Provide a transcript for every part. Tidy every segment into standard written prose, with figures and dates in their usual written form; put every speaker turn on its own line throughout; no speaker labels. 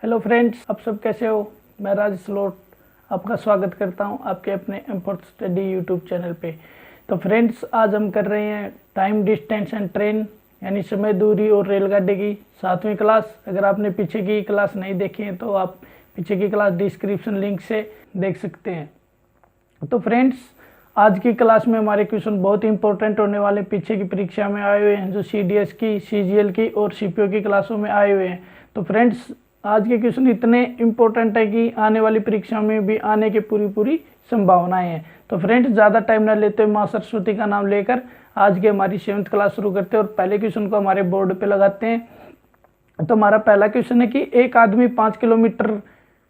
Hello friends, आप सब कैसे हो। मैं राज स्लोट आपका स्वागत करता हूं आपके अपने एम4 स्टडी यूट्यूब चैनल पे। तो फ्रेंड्स, आज हम कर रहे हैं टाइम डिस्टेंस एंड ट्रेन यानी समय, दूरी और रेलगाड़ी की 7वीं क्लास। अगर आपने पीछे की क्लास नहीं देखी है तो आप पीछे की क्लास डिस्क्रिप्शन लिंक से देख सकते हैं। तो फ्रेंड्स, आज की क्लास में हमारे क्वेश्चन बहुत इंपॉर्टेंट होने वाले, पीछे की परीक्षा में आए हुए हैं, जो CDS की, CGL की और CPO की क्लासों में आए हुए हैं। तो फ्रेंड्स, आज के क्वेश्चन इतने इम्पोर्टेंट है कि आने वाली परीक्षा में भी आने की पूरी संभावनाएं हैं। तो फ्रेंड्स, ज़्यादा टाइम न लेते हुए माँ सरस्वती का नाम लेकर आज की हमारी 7th क्लास शुरू करते हैं और पहले क्वेश्चन को हमारे बोर्ड पे लगाते हैं। तो हमारा पहला क्वेश्चन है कि एक आदमी 5 किलोमीटर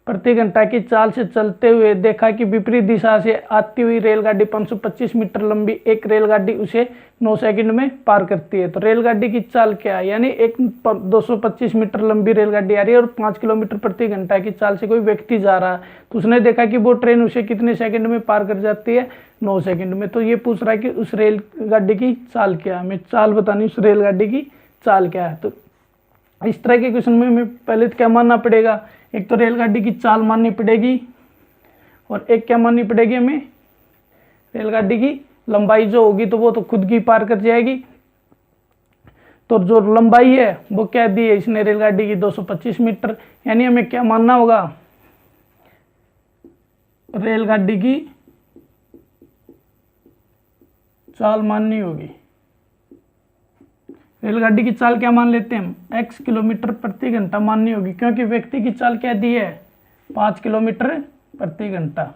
प्रति घंटा की चाल से चलते हुए देखा कि विपरीत दिशा से आती हुई रेलगाड़ी 525 मीटर लंबी एक रेलगाड़ी उसे 9 सेकंड में पार करती है। तो रेलगाड़ी की चाल क्या है, यानी एक 225 मीटर लंबी रेलगाड़ी आ रही है और 5 किलोमीटर प्रति घंटा की चाल से कोई व्यक्ति जा रहा है। तो उसने देखा कि वो ट्रेन उसे कितने सेकंड में पार कर जाती है, 9 सेकंड में। तो ये पूछ रहा है कि उस रेलगाड़ी की चाल क्या है, हमें चाल बतानी, उस रेलगाड़ी की चाल क्या है। तो इस तरह के क्वेश्चन में हमें पहले तो क्या मानना पड़ेगा, एक तो रेलगाड़ी की चाल माननी पड़ेगी और एक क्या माननी पड़ेगी, हमें रेलगाड़ी की लंबाई जो होगी तो वो तो खुद की पार कर जाएगी। तो जो लंबाई है वो क्या दी है इसने रेलगाड़ी की, 225 मीटर। यानी हमें क्या मानना होगा, रेलगाड़ी की चाल माननी होगी। रेलगाड़ी की चाल क्या मान लेते हैं हम, x किलोमीटर प्रति घंटा माननी होगी, क्योंकि व्यक्ति की चाल क्या दी है, 5 किलोमीटर प्रति घंटा।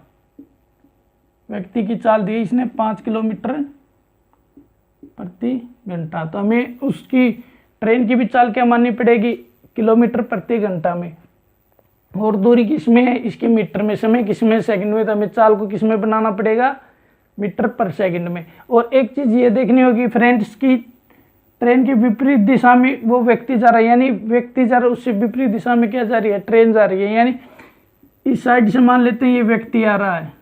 व्यक्ति की चाल दी है इसने 5 किलोमीटर प्रति घंटा। तो हमें उसकी ट्रेन की भी चाल क्या माननी पड़ेगी, किलोमीटर प्रति घंटा में। और दूरी किसमें है, इसकी मीटर में, समय किसमें, सेकंड में। तो हमें चाल को किसमें बनाना पड़ेगा, मीटर पर सेकंड में। और एक चीज ये देखनी होगी फ्रेंड्स की ट्रेन की विपरीत दिशा में वो व्यक्ति जा रहा है, यानी व्यक्ति जा रहा है उससे विपरीत दिशा में क्या जा रही है, ट्रेन जा रही है। यानी इस साइड से मान लेते हैं ये व्यक्ति आ रहा है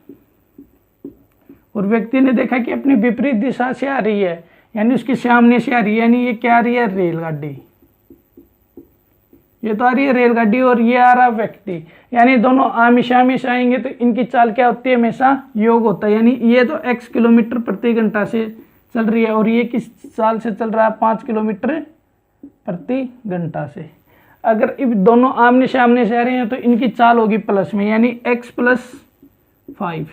और व्यक्ति ने देखा कि अपनी विपरीत दिशा से आ रही है, यानी उसके सामने से आ रही है, यानी ये क्या आ रही है, रेलगाड़ी। ये तो आ रही है रेलगाड़ी और ये आ रहा व्यक्ति, यानी दोनों आमने सामने से आएंगे तो इनकी चाल क्या होती है, हमेशा योग होता है। यानी ये तो x किलोमीटर प्रति घंटा से चल रही है और ये किस चाल से चल रहा है, 5 किलोमीटर प्रति घंटा से। अगर इन दोनों आमने सामने से आ रहे हैं तो इनकी चाल होगी प्लस में, यानी x + 5।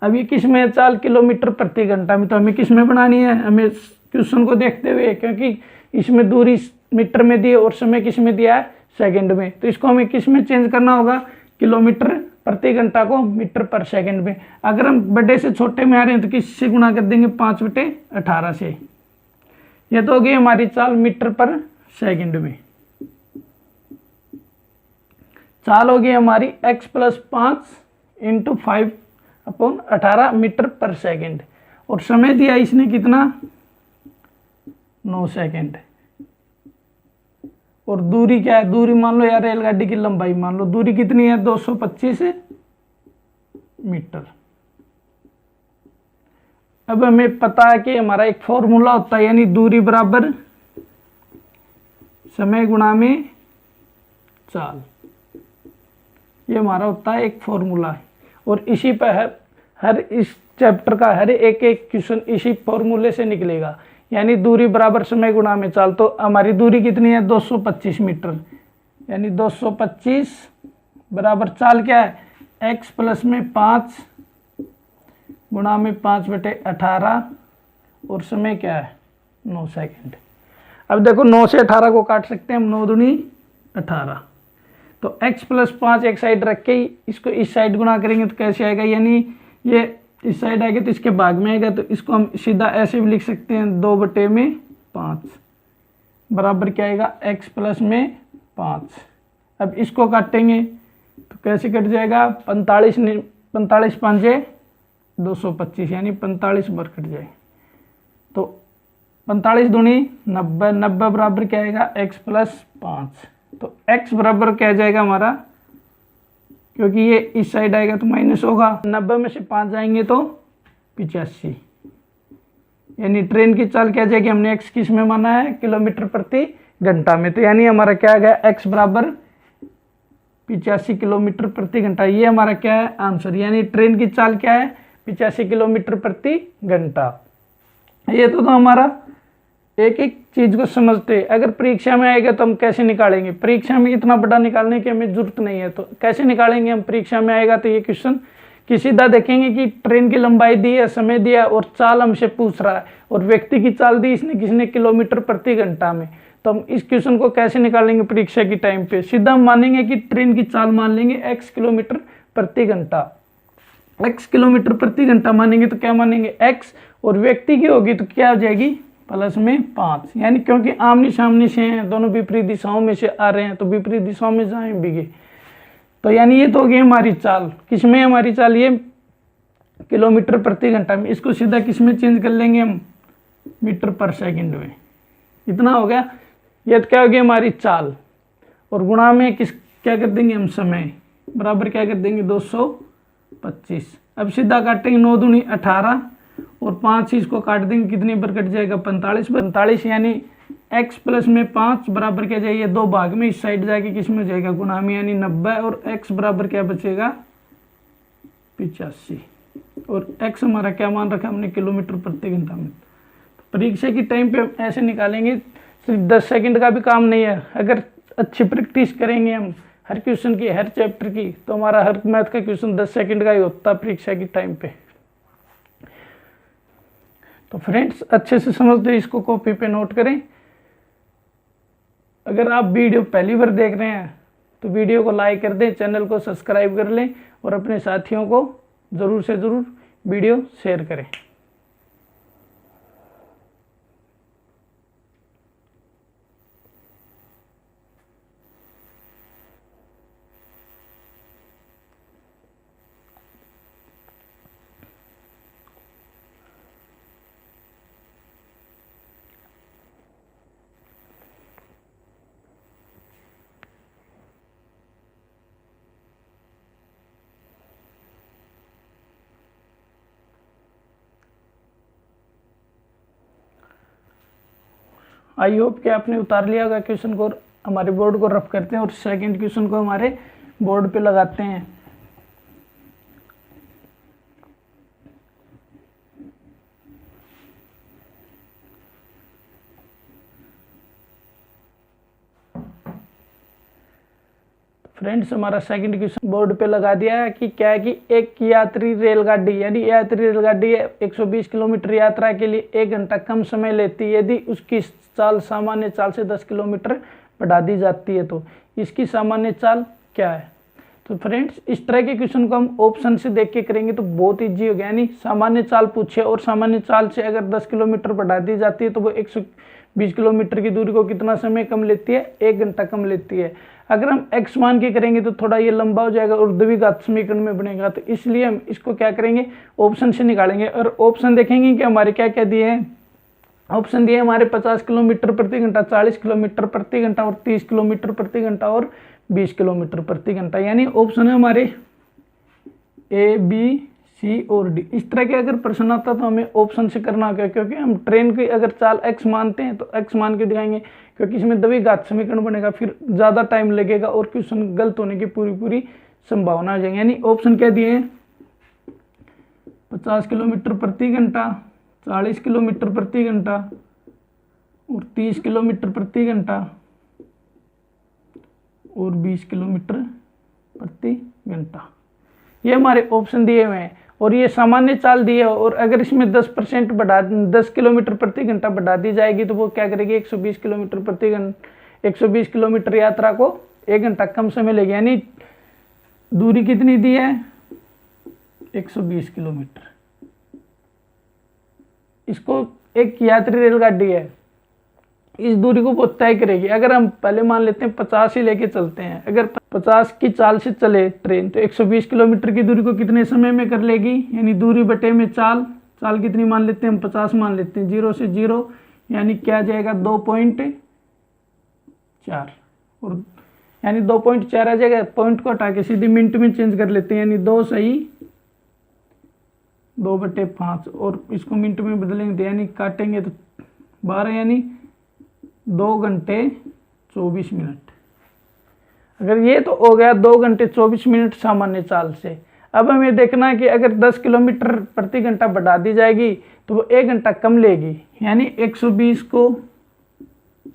अब ये किस में चाल, किलोमीटर प्रति घंटा में। तो हमें किस में बनानी है, हमें क्वेश्चन को देखते हुए, क्योंकि इसमें दूरी मीटर में दी है और समय किस में दिया है, सेकंड में। तो इसको हमें किस में चेंज करना होगा, किलोमीटर प्रति घंटा को मीटर पर सेकंड में। अगर हम बड़े से छोटे में आ रहे हैं तो किससे गुणा कर देंगे, 5/18 से। ये तो हो गई हमारी चाल मीटर पर सेकंड में। चाल होगी हमारी x + 5 × 5/18 मीटर पर सेकंड। और समय दिया इसने कितना, 9 सेकंड। और दूरी क्या है, दूरी मान लो यार, रेलगाड़ी की लंबाई मान लो, दूरी कितनी है, 225 मीटर। अब हमें पता है कि हमारा एक फॉर्मूला होता है, यानी दूरी बराबर समय गुणा में चाल। ये हमारा होता है एक फॉर्मूला है और इसी पर हर इस चैप्टर का हर एक क्वेश्चन इसी फॉर्मूले से निकलेगा। यानी दूरी बराबर समय गुणा में चाल। तो हमारी दूरी कितनी है, 225 मीटर। यानी 225 बराबर चाल क्या है, x + में 5 गुणा में 5/18 और समय क्या है, 9 सेकंड। अब देखो 9 से 18 को काट सकते हैं हम, 9 दूनी 18। तो x + 5 एक साइड रख के इसको इस साइड गुणा करेंगे तो कैसे आएगा, यानी ये इस साइड आएगा तो इसके भाग में आएगा। तो इसको हम सीधा ऐसे भी लिख सकते हैं, 2/5 बराबर क्या आएगा, x + में 5। अब इसको काटेंगे तो कैसे कट जाएगा, 45 5 225, यानी 45 बार कट जाए। तो 45 दूनी 90, 90 बराबर क्या आएगा, x + 5। तो x बराबर क्या जाएगा हमारा, क्योंकि ये इस साइड आएगा तो माइनस होगा, 90 में से 5 जाएंगे तो 85। यानी ट्रेन की चाल क्या जाएगी, हमने x किस में माना है, किलोमीटर प्रति घंटा में। तो यानी हमारा क्या आ गया, x बराबर 85 किलोमीटर प्रति घंटा। ये हमारा क्या है आंसर, यानी ट्रेन की चाल क्या है 85 किलोमीटर प्रति घंटा। ये तो हमारा एक एक चीज को समझते। अगर परीक्षा में आएगा तो हम कैसे निकालेंगे, परीक्षा में इतना बड़ा निकालने की हमें जरूरत नहीं है, तो कैसे निकालेंगे हम। परीक्षा में आएगा तो ये क्वेश्चन कि सीधा देखेंगे कि ट्रेन की लंबाई दी है, समय दिया और चाल हमसे पूछ रहा है, और व्यक्ति की चाल दी इसने किसने किलोमीटर प्रति घंटा में। तो हम इस क्वेश्चन को कैसे निकालेंगे परीक्षा की टाइम पे, सीधा हम मानेंगे कि ट्रेन की चाल मान लेंगे x किलोमीटर प्रति घंटा। x किलोमीटर प्रति घंटा मानेंगे तो क्या मानेंगे x, और व्यक्ति की होगी तो क्या हो जाएगी प्लस में 5, यानी क्योंकि आमने सामने से हैं, दोनों विपरीत दिशाओं में से आ रहे हैं तो विपरीत दिशाओं में जाएंगे। तो यानी ये तो होगी हमारी चाल, किसमें हमारी चाल ये किलोमीटर प्रति घंटा में। इसको सीधा किसमें चेंज कर लेंगे हम, मीटर पर सेकंड में। इतना हो गया, ये तो क्या होगी हमारी चाल, और गुणा में किस क्या कर देंगे हम समय, बराबर क्या कर देंगे 225। अब सीधा काटेंगे 9 दूनी 18 और 5 इसको काट देंगे, कितने पर कट जाएगा 45 यानी x प्लस में 5 बराबर क्या जाएगा 2 भाग में, इस साइड जाके किस में जाएगा गुणा में, यानी 90, और x बराबर क्या बचेगा 85, और x हमारा क्या मान रखा हमने किलोमीटर प्रति घंटा में। परीक्षा की टाइम पे हम ऐसे निकालेंगे, सिर्फ 10 सेकंड का भी काम नहीं है। अगर अच्छी प्रैक्टिस करेंगे हम हर क्वेश्चन की, हर चैप्टर की, तो हमारा हर मैथ का क्वेश्चन 10 सेकंड का ही होता है परीक्षा की टाइम पे। तो फ्रेंड्स अच्छे से समझ दो, इसको कॉपी पे नोट करें। अगर आप वीडियो पहली बार देख रहे हैं तो वीडियो को लाइक कर दें, चैनल को सब्सक्राइब कर लें, और अपने साथियों को ज़रूर से ज़रूर वीडियो शेयर करें। आई होप कि आपने उतार लिया होगा क्वेश्चन को, हमारे बोर्ड को रफ करते हैं और सेकंड क्वेश्चन को हमारे बोर्ड पे लगाते हैं। फ्रेंड्स हमारा सेकंड क्वेश्चन बोर्ड पे लगा दिया है कि क्या है कि एक यात्री रेलगाड़ी, यानी यात्री रेलगाड़ी 120 किलोमीटर यात्रा के लिए 1 घंटा कम समय लेती है यदि उसकी चाल सामान्य चाल से 10 किलोमीटर बढ़ा दी जाती है, तो इसकी सामान्य चाल क्या है। तो फ्रेंड्स इस तरह के क्वेश्चन को हम ऑप्शन से देख के करेंगे तो बहुत ईजी हो गया, यानी सामान्य चाल पूछे और सामान्य चाल से अगर 10 किलोमीटर बढ़ा दी जाती है तो वो 120 किलोमीटर की दूरी को कितना समय कम लेती है, 1 घंटा कम लेती है। अगर हम x मान के करेंगे तो थोड़ा ये लंबा हो जाएगा और द्विघात समीकरण में बनेगा, तो इसलिए हम इसको क्या करेंगे ऑप्शन से निकालेंगे। और ऑप्शन देखेंगे कि हमारे क्या क्या दिए हैं। ऑप्शन दिए हमारे 50 किलोमीटर प्रति घंटा, 40 किलोमीटर प्रति घंटा और 30 किलोमीटर प्रति घंटा और 20 किलोमीटर प्रति घंटा, यानी ऑप्शन है हमारे ए बी सी और डी। इस तरह के अगर प्रश्न आता तो हमें ऑप्शन से करना होगा, क्योंकि हम ट्रेन की अगर चाल x मानते हैं तो x मान के दिखाएंगे, क्योंकि इसमें द्विघात समीकरण बनेगा, फिर ज़्यादा टाइम लगेगा और क्वेश्चन गलत होने की पूरी संभावना हो जाएगी। यानी ऑप्शन क्या दिए हैं 50 किलोमीटर प्रति घंटा, 40 किलोमीटर प्रति घंटा और 30 किलोमीटर प्रति घंटा और 20 किलोमीटर प्रति घंटा, ये हमारे ऑप्शन दिए हुए हैं। और ये सामान्य चाल दी है, और अगर इसमें 10% बढ़ा 10 किलोमीटर प्रति घंटा बढ़ा दी जाएगी तो वो क्या करेगी 120 किलोमीटर प्रति घंटा, 120 किलोमीटर यात्रा को 1 घंटा कम समय लेगी। यानी दूरी कितनी दी है 120 किलोमीटर। इसको एक यात्री रेलगाड़ी है, इस दूरी को वो तय करेगी। अगर हम पहले मान लेते हैं 50 ही लेके चलते हैं, अगर 50 की चाल से चले ट्रेन तो 120 किलोमीटर की दूरी को कितने समय में कर लेगी, यानी दूरी बटे में चाल, चाल कितनी मान लेते हैं हम 50 मान लेते हैं, 0 से 0 यानी क्या जाएगा 2.4, और यानी 2.4 आ जाएगा। पॉइंट को हटा के सीधे मिनट में चेंज कर लेते हैं, यानी 2 सही 2/5, और इसको मिनट में बदलेंगे यानी काटेंगे तो 12 यानी 2 घंटे 24 मिनट। अगर ये तो हो गया 2 घंटे 24 मिनट सामान्य चाल से। अब हमें देखना है कि अगर 10 किलोमीटर प्रति घंटा बढ़ा दी जाएगी तो वो 1 घंटा कम लेगी, यानी 120 को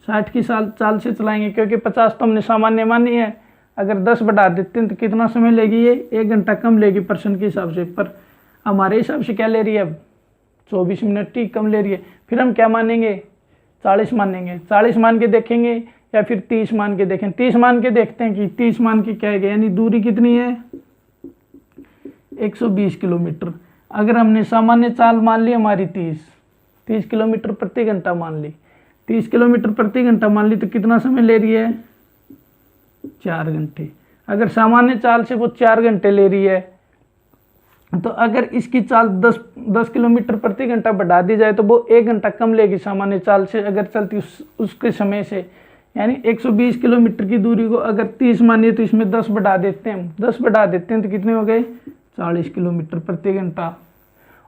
60 की चाल से चलाएंगे, क्योंकि 50 तो हमने सामान्य मानी है। अगर 10 बढ़ा देते हैं तो कितना समय लेगी, ये 1 घंटा कम लेगी पर्सन के हिसाब से, पर हमारे हिसाब से क्या ले रही है, अब 24 मिनट ही कम ले रही है। फिर हम क्या मानेंगे, 40 मानेंगे। 40 मान के देखेंगे या फिर 30 मान के देखें। 30 मान के देखते हैं कि 30 मान के क्या है, यानी दूरी कितनी है, 120 किलोमीटर। अगर हमने सामान्य चाल मान ली हमारी 30 किलोमीटर प्रति घंटा मान ली, 30 किलोमीटर प्रति घंटा मान ली, तो कितना समय ले रही है, 4 घंटे। अगर सामान्य चाल से वो 4 घंटे ले रही है, तो अगर इसकी चाल 10 किलोमीटर प्रति घंटा बढ़ा दी जाए तो वो 1 घंटा कम लेगी सामान्य चाल से, अगर चलती उसके समय से। यानी 120 किलोमीटर की दूरी को अगर 30 मानिए तो इसमें 10 बढ़ा देते हैं, 10 बढ़ा देते हैं तो कितने हो गए, 40 किलोमीटर प्रति घंटा।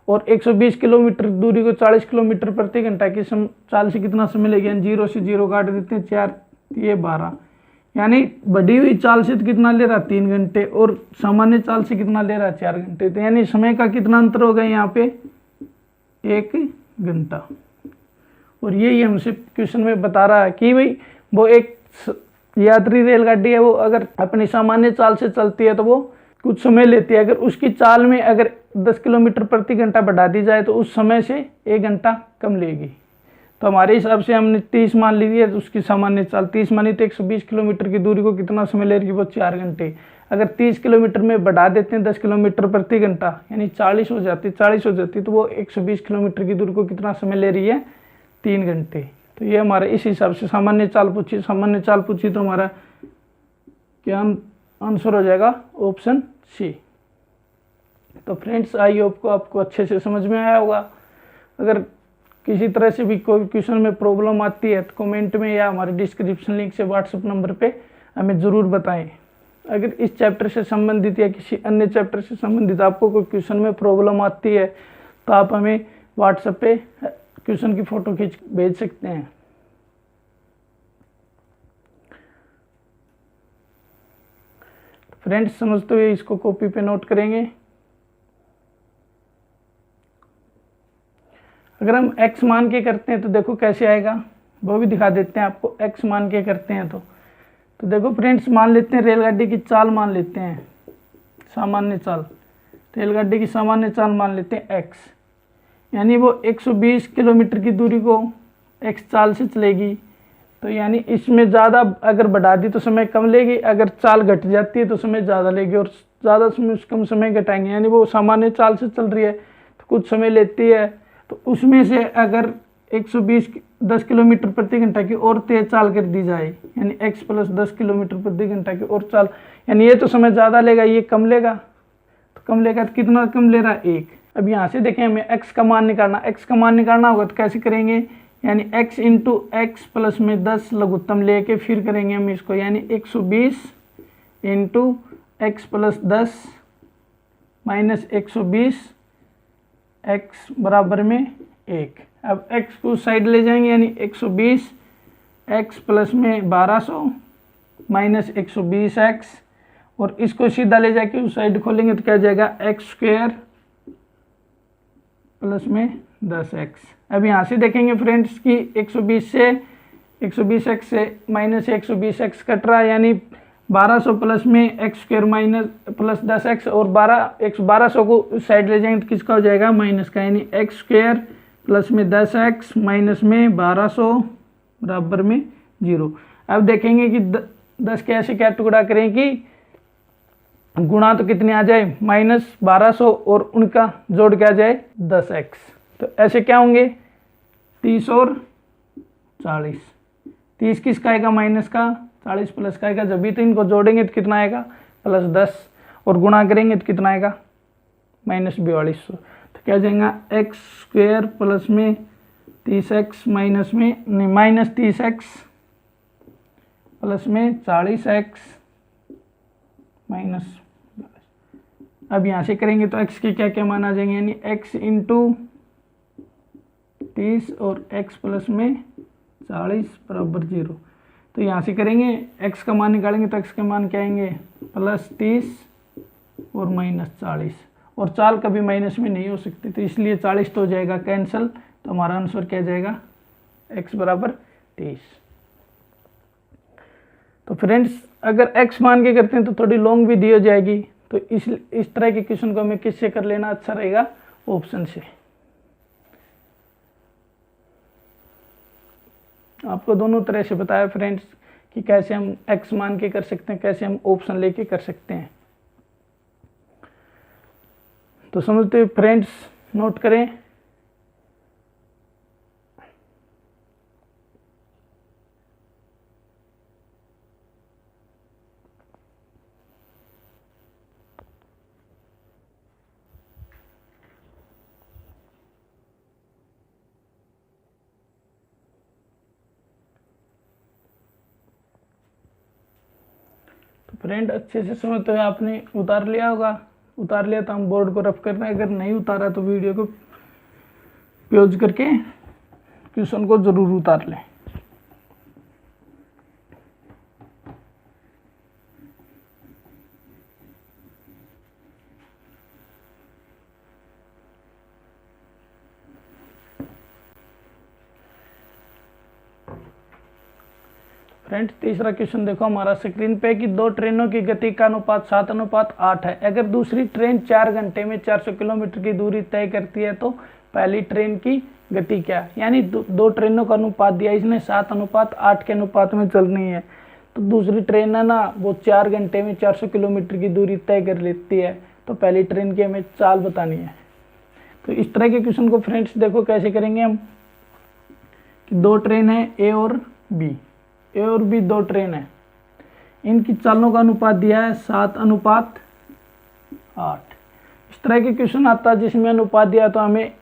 और 120 किलोमीटर दूरी को 40 किलोमीटर प्रति घंटा की चाल से कितना समय लगेगा, 0 से 0 काट देते हैं, 4 ये 12, यानी बढ़ी हुई चाल से तो कितना ले रहा, 3 घंटे, और सामान्य चाल से कितना ले रहा है, 4 घंटे। तो यानी समय का कितना अंतर हो गया यहाँ पे, 1 घंटा। और यही हमसे क्वेश्चन में बता रहा है कि भाई वो एक यात्री रेलगाड़ी है, वो अगर अपनी सामान्य चाल से चलती है तो वो कुछ समय लेती है, अगर उसकी चाल में अगर 10 किलोमीटर प्रति घंटा बढ़ा दी जाए तो उस समय से 1 घंटा कम लेगी। तो हमारे हिसाब से हमने 30 मान ली है, तो उसकी सामान्य चाल 30 मानी, तो 120 किलोमीटर की दूरी को कितना समय ले रही है, वो 4 घंटे। अगर 30 किलोमीटर में बढ़ा देते हैं 10 किलोमीटर प्रति घंटा, यानी 40 हो जाती, तो वो 120 किलोमीटर की दूरी को कितना समय ले रही है, 3 घंटे। तो ये हमारा इस हिसाब से सामान्य चाल पूछी, तो हमारा क्या आंसर हो जाएगा, ऑप्शन सी। तो फ्रेंड्स, आई होप को आपको अच्छे से समझ में आया होगा। अगर किसी तरह से भी कोई क्वेश्चन में प्रॉब्लम आती है तो कमेंट में या हमारे डिस्क्रिप्शन लिंक से व्हाट्सएप नंबर पे हमें ज़रूर बताएं। अगर इस चैप्टर से संबंधित या किसी अन्य चैप्टर से संबंधित आपको कोई क्वेश्चन में प्रॉब्लम आती है तो आप हमें व्हाट्सएप पे क्वेश्चन की फ़ोटो खींच भेज सकते हैं। फ्रेंड्स, समझते हुए इसको कॉपी पे नोट करेंगे। अगर हम x मान के करते हैं तो देखो कैसे आएगा, वो भी दिखा देते हैं आपको। x मान के करते हैं तो देखो फ्रेंड्स, मान लेते हैं रेलगाड़ी की चाल मान लेते हैं, सामान्य चाल, रेलगाड़ी की सामान्य चाल मान लेते हैं x, यानी वो 120 किलोमीटर की दूरी को x चाल से चलेगी। तो यानी इसमें ज़्यादा अगर बढ़ा दी तो समय कम लेगी, अगर चाल घट जाती है तो समय ज़्यादा लेगी, और ज़्यादा समय कम समय घटाएंगे। यानी वो सामान्य चाल से चल रही है तो कुछ समय लेती है, तो उसमें से अगर 10 किलोमीटर प्रति घंटा की और तेज चाल कर दी जाए, यानी x प्लस 10 किलोमीटर प्रति घंटा की और चाल, यानी ये तो समय ज़्यादा लेगा, ये कम लेगा, तो कम लेगा तो कितना कम ले रहा है, 1। अब यहाँ से देखें, हमें x का मान निकालना होगा तो कैसे करेंगे, यानी x इंटू एक्स प्लस में 10 लघुत्तम लेके फिर करेंगे हम इसको, यानी 120 into x plus 10 minus 120 x बराबर में 1। अब x को साइड ले जाएंगे, यानी 120 x प्लस में 1200 माइनस 120x, और इसको सीधा ले जाके उस साइड खोलेंगे तो क्या जाएगा, x स्क्वायर प्लस में 10x। अब यहाँ से देखेंगे फ्रेंड्स कि 120x से माइनस 120x कट रहा है, यानी 1200 प्लस में x square minus plus 10x, और 1200 को उस साइड ले जाएंगे तो किसका हो जाएगा, माइनस का, यानी x स्क्वायर प्लस में 10x माइनस में 1200 बराबर में 0। अब देखेंगे कि 10 के ऐसे क्या टुकड़ा करें कि गुणा तो कितने आ जाए, माइनस 1200, और उनका जोड़ क्या जाए, 10x। तो ऐसे क्या होंगे, 30 और 40, 30 किसका आएगा, माइनस का, 40 प्लस का आएगा। जब भी तो इनको जोड़ेंगे तो कितना आएगा, प्लस 10, और गुणा करेंगे तो कितना आएगा, माइनस 4200। तो क्या जाएगा, एक्स स्क्वायर प्लस में 30x माइनस में माइनस 30x प्लस में 40x माइनस। अब यहाँ से करेंगे तो x के क्या क्या मान आ जाएंगे, यानी x इंटू 30 और x प्लस में 40 बराबर 0। तो यहाँ से करेंगे x का मान निकालेंगे तो x के मान क्या आएंगे +30 और -40, और चाल कभी माइनस में नहीं हो सकती, तो इसलिए 40 तो हो जाएगा कैंसिल। तो हमारा आंसर क्या जाएगा x बराबर 30। तो फ्रेंड्स अगर x मान के करते हैं तो थोड़ी लॉन्ग भी दी हो जाएगी, तो इस तरह के क्वेश्चन को हमें किससे कर लेना अच्छा रहेगा, ऑप्शन से। आपको दोनों तरह से बताया फ्रेंड्स कि कैसे हम x मान के कर सकते हैं, कैसे हम ऑप्शन लेके कर सकते हैं। तो समझते हुए फ्रेंड्स नोट करें। फ्रेंड अच्छे से समझते हुए आपने उतार लिया होगा, उतार लिया तो हम बोर्ड को रफ करना है, अगर नहीं उतारा तो वीडियो को पॉज करके क्वेश्चन को जरूर उतार लें। फ्रेंड्स तीसरा क्वेश्चन देखो हमारा स्क्रीन पे कि दो ट्रेनों की गति का अनुपात 7:8 है। अगर दूसरी ट्रेन 4 घंटे में 400 किलोमीटर की दूरी तय करती है तो पहली ट्रेन की गति क्या है। यानी दो ट्रेनों का अनुपात दिया, इसने 7:8 के अनुपात में चलनी है, तो दूसरी ट्रेन है ना वो 4 घंटे में 400 किलोमीटर की दूरी तय कर लेती है, तो पहली ट्रेन की हमें चाल बतानी है। तो इस तरह के क्वेश्चन को फ्रेंड्स देखो कैसे करेंगे हम कि दो ट्रेन है ए और बी दो ट्रेन है, इनकी चालों का अनुपात दिया है 7:8। इस तरह के क्वेश्चन आता है जिसमें अनुपात दिया तो हमें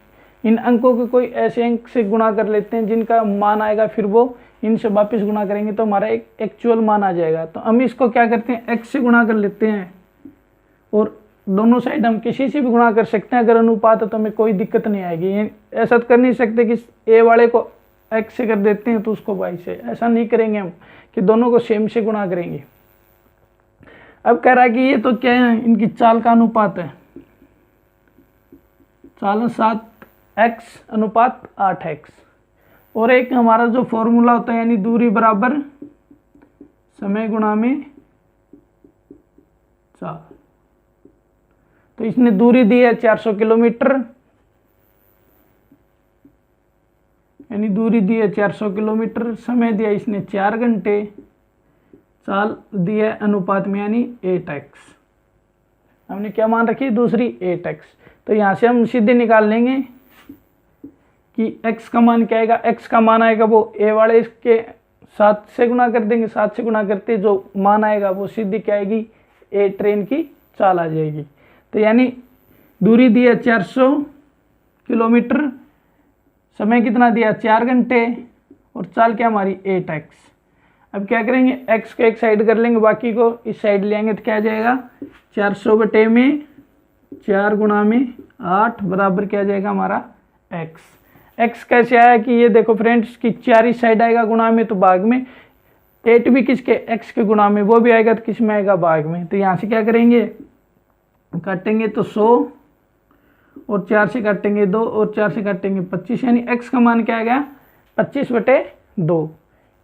इन अंकों को कोई ऐसे अंक से गुणा कर लेते हैं जिनका मान आएगा, फिर वो इनसे वापस गुणा करेंगे तो हमारा एक एक्चुअल मान आ जाएगा। तो हम इसको क्या करते हैं x से गुणा कर लेते हैं, और दोनों साइड हम किसी से भी गुणा कर सकते हैं। अगर अनुपात है तो हमें कोई दिक्कत नहीं आएगी। ऐसा कर नहीं सकते कि a वाले को x से कर देते हैं तो उसको y से, ऐसा नहीं करेंगे हम कि दोनों को सेम से गुणा करेंगे। अब कह रहा है कि ये तो क्या है, इनकी चाल का अनुपात है, चाल 7x/8x, और एक हमारा जो फॉर्मूला होता है यानी दूरी बराबर समय गुणा में चाल। तो इसने दूरी दी है 400 किलोमीटर, यानी दूरी दी है 400 किलोमीटर, समय दिया इसने 4 घंटे, चाल दी है अनुपात में यानी 8x। हमने क्या मान रखी, दूसरी 8x। तो यहाँ से हम सीधे निकाल लेंगे कि x का मान क्या आएगा। x का मान आएगा वो a वाले इसके 7 से गुणा कर देंगे, 7 से गुणा करते जो मान आएगा वो सीधी क्या आएगी, a ट्रेन की चाल आ जाएगी। तो यानी दूरी दी है 400 किलोमीटर, समय कितना दिया 4 घंटे, और चाल क्या हमारी 8x। अब क्या करेंगे, x को एक साइड कर लेंगे, बाकी को इस साइड ले आएंगे तो क्या आ जाएगा 400/4 गुणा में 8 बराबर क्या आ जाएगा हमारा x। x कैसे आया कि ये देखो फ्रेंड्स कि 4 इस साइड आएगा गुणा में तो भाग में, 8 भी किसके x के गुणा में, वो भी आएगा तो किस में आएगा भाग में। तो यहाँ से क्या करेंगे, काटेंगे तो 100, और 4 से काटेंगे 2, और 4 से काटेंगे 25, यानी x का मान क्या आ गया 25/2,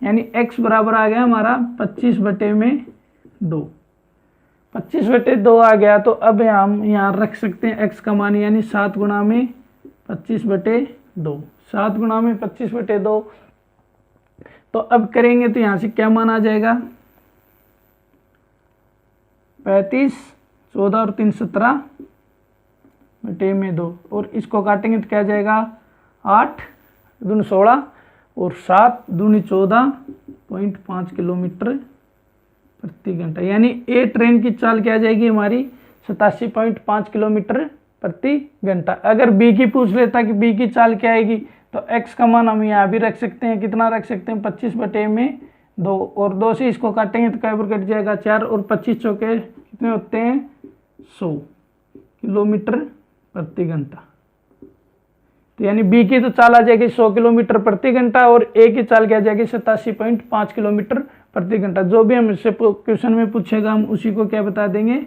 यानी x बराबर आ गया हमारा 25/2। 25/2 आ गया। तो अब हम यहाँ रख सकते हैं x का मान, यानी 7 गुणा में 25/2, 7 गुणा में 25/2। तो अब करेंगे तो यहाँ से क्या मान आ जाएगा 35, 14 और 3 17/2, और इसको काटेंगे तो क्या जाएगा 8 दूनी 16 और 7 दूनी 14.5 किलोमीटर प्रति घंटा, यानी ए ट्रेन की चाल क्या जाएगी हमारी 87.5 किलोमीटर प्रति घंटा। अगर बी की पूछ लेता कि बी की चाल क्या आएगी तो x का मान हम यहाँ भी रख सकते हैं, कितना रख सकते हैं 25/2, और 2 से इसको काटेंगे तो क्या कट जाएगा 4, और 25 चौके कितने होते हैं 100 किलोमीटर प्रति घंटा। तो यानी बी की तो चाल आ जाएगी 100 किलोमीटर प्रति घंटा और ए की चाल क्या आ जाएगी 87.5 किलोमीटर प्रति घंटा। जो भी हमसे क्वेश्चन में पूछेगा हम उसी को क्या बता देंगे,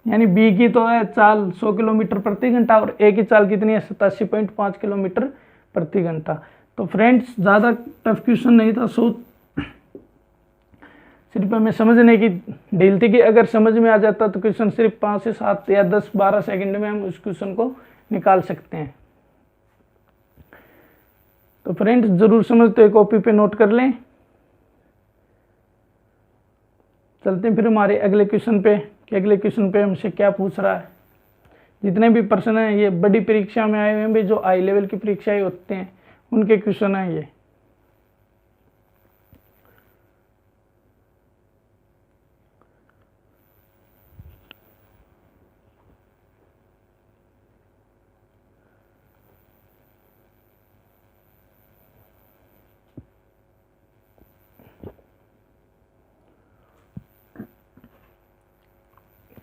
यानी बी की तो है चाल 100 किलोमीटर प्रति घंटा और ए की चाल कितनी है 87.5 किलोमीटर प्रति घंटा। तो फ्रेंड्स ज़्यादा टफ क्वेश्चन नहीं था, सिर्फ हमें समझने की ढील थी कि अगर समझ में आ जाता तो क्वेश्चन सिर्फ 5 से 7 या 10-12 सेकंड में हम उस क्वेश्चन को निकाल सकते हैं। तो फ्रेंड्स जरूर समझते हुए कॉपी पे नोट कर लें। चलते हैं फिर हमारे अगले क्वेश्चन पे कि अगले क्वेश्चन पे हमसे क्या पूछ रहा है। जितने भी प्रश्न हैं ये बड़ी परीक्षा में आए हुए हैं, भी जो हाई लेवल की परीक्षाएं होते हैं उनके क्वेश्चन हैं ये।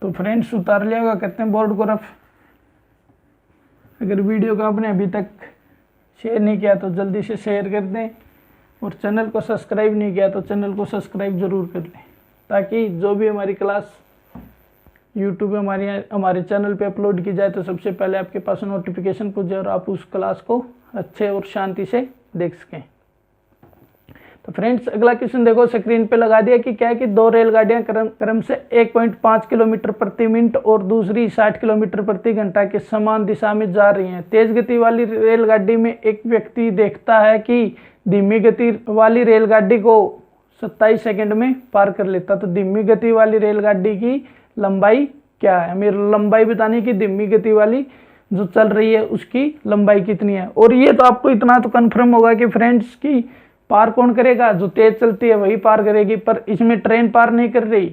तो फ्रेंड्स उतार लिया होगा कहते हैं बोर्ड को रफ। अगर वीडियो को आपने अभी तक शेयर नहीं किया तो जल्दी से शेयर कर दें और चैनल को सब्सक्राइब नहीं किया तो चैनल को सब्सक्राइब जरूर कर लें, ताकि जो भी हमारी क्लास यूट्यूब पे हमारे चैनल पे अपलोड की जाए तो सबसे पहले आपके पास नोटिफिकेशन पहुंचे और आप उस क्लास को अच्छे और शांति से देख सकें। तो फ्रेंड्स अगला क्वेश्चन देखो स्क्रीन पे लगा दिया कि क्या है कि दो रेलगाड़ियां क्रम से 1.5 किलोमीटर प्रति मिनट और दूसरी 60 किलोमीटर प्रति घंटा के समान दिशा में जा रही हैं। तेज गति वाली रेलगाड़ी में एक व्यक्ति देखता है कि धीमी गति वाली रेलगाड़ी को 27 सेकंड में पार कर लेता। तो धीमी गति वाली रेलगाड़ी की लंबाई क्या है, हमें लंबाई बतानी कि धीमी गति वाली जो चल रही है उसकी लंबाई कितनी है। और ये तो आपको इतना तो कन्फर्म होगा कि फ्रेंड्स की पार कौन करेगा, जो तेज चलती है वही पार करेगी, पर इसमें ट्रेन पार नहीं कर रही,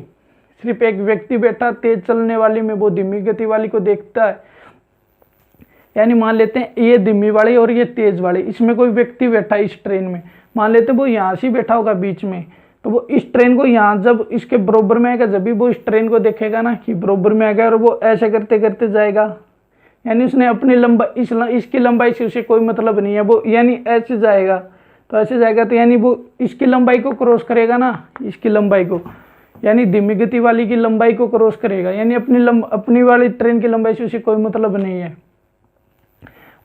सिर्फ एक व्यक्ति बैठा तेज चलने वाली में, वो धीमी गति वाली को देखता है। यानी मान लेते हैं ये धीमी वाली और ये तेज वाली, इसमें कोई व्यक्ति बैठा इस ट्रेन में, मान लेते हैं वो यहाँ से बैठा होगा बीच में, तो वो इस ट्रेन को यहाँ जब इसके बराबर में आएगा, जब भी वो इस ट्रेन को देखेगा ना कि बराबर में आएगा और वो ऐसे करते करते जाएगा, यानी उसने अपनी लंबाई इसकी लंबाई से उसे कोई मतलब नहीं है, वो यानी ऐसे जाएगा तो ऐसे जाएगा, तो यानी वो इसकी लंबाई को क्रॉस करेगा ना, इसकी लंबाई को, यानी धीमी गति वाली की लंबाई को क्रॉस करेगा, यानी अपनी वाली ट्रेन की लंबाई से उसे कोई मतलब नहीं है।